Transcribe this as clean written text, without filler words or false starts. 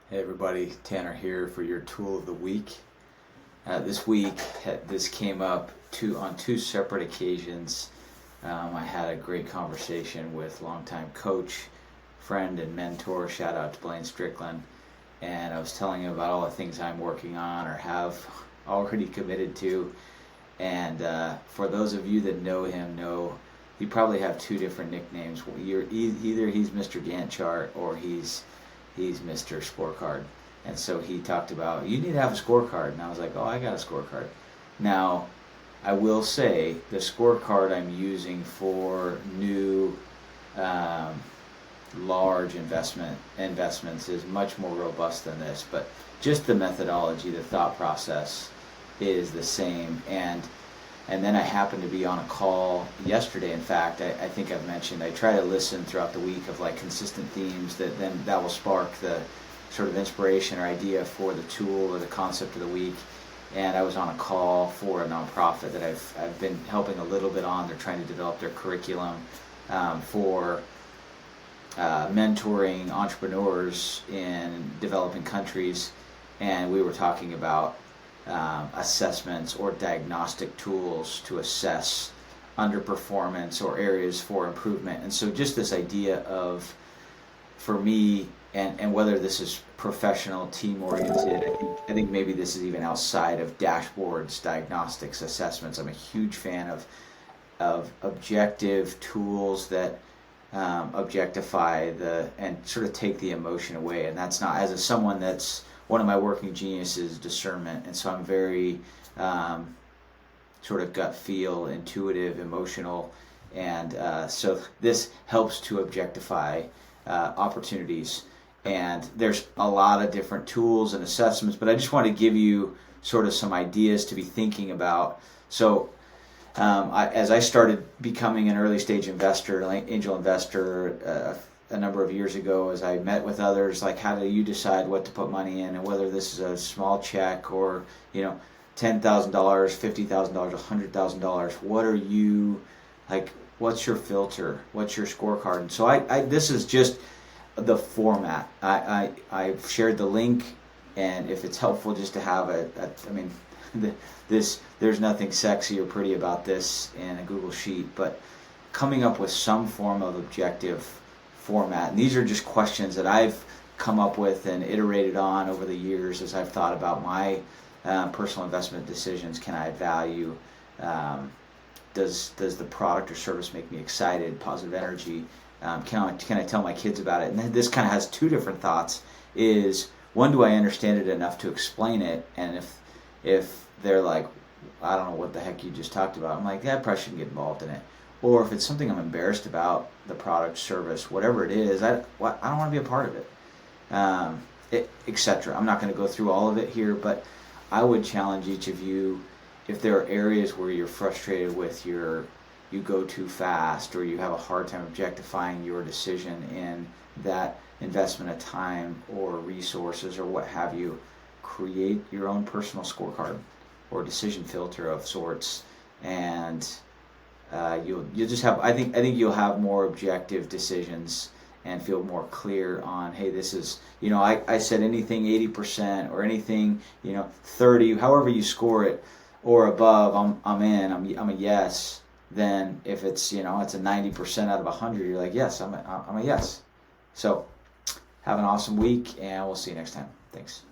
Hey everybody, Tanner here for your tool of the week. This week, this came up on two separate occasions. I had a great conversation with longtime coach, friend, and mentor. Shout out to Blaine Strickland. And I was telling him about all the things I'm working on or have already committed to. And for those of you that know him, know he probably have two different nicknames. Either he's Mr. Gantt chart or he's Mr. Scorecard. And so he talked about, you need to have a scorecard. And I was like, oh, I got a scorecard. Now, I will say the scorecard I'm using for new large investments is much more robust than this. But just the methodology, the thought process is the same. And then I happened to be on a call yesterday. In fact, I think I've mentioned I try to listen throughout the week of like consistent themes that will spark the sort of inspiration or idea for the tool or the concept of the week. And I was on a call for a nonprofit that I've been helping a little bit on. They're trying to develop their curriculum for mentoring entrepreneurs in developing countries, and we were talking about assessments or diagnostic tools to assess underperformance or areas for improvement. And so just this idea of, for me, and whether this is professional, team oriented, I think maybe this is even outside of dashboards, diagnostics, assessments. I'm a huge fan of objective tools that objectify and sort of take the emotion away. And that's not, as someone that's one of my working geniuses, discernment, and so I'm very sort of gut feel, intuitive, emotional, and so this helps to objectify opportunities. And there's a lot of different tools and assessments, but I just want to give you sort of some ideas to be thinking about. So as I started becoming an early stage investor, like angel investor, a number of years ago, as I met with others, like, how do you decide what to put money in, and whether this is a small check or $10,000, $50,000, $100,000. What are you like? What's your filter? What's your scorecard? And so I this is just the format. I've shared the link, and if it's helpful just to have there's nothing sexy or pretty about this in a Google Sheet, but coming up with some form of objective format. And these are just questions that I've come up with and iterated on over the years as I've thought about my personal investment decisions. Can I add value? Does the product or service make me excited, positive energy? Can I tell my kids about it? And then this kind of has two different thoughts. Is one, do I understand it enough to explain it? And if they're like, I don't know what the heck you just talked about, I'm like, yeah, I probably shouldn't get involved in it. Or if it's something I'm embarrassed about, the product, service, whatever it is, I don't want to be a part of it, etc. I'm not going to go through all of it here, but I would challenge each of you, if there are areas where you're frustrated with you go too fast, or you have a hard time objectifying your decision in that investment of time or resources or what have you, create your own personal scorecard or decision filter of sorts, and you'll just have, I think you'll have more objective decisions and feel more clear on, hey, this is, I said anything 80% or anything 30, however you score it, or above, I'm in, I'm a yes. Then if it's it's a 90% out of 100, you're like, yes, I'm a yes. So have an awesome week, and we'll see you next time. Thanks.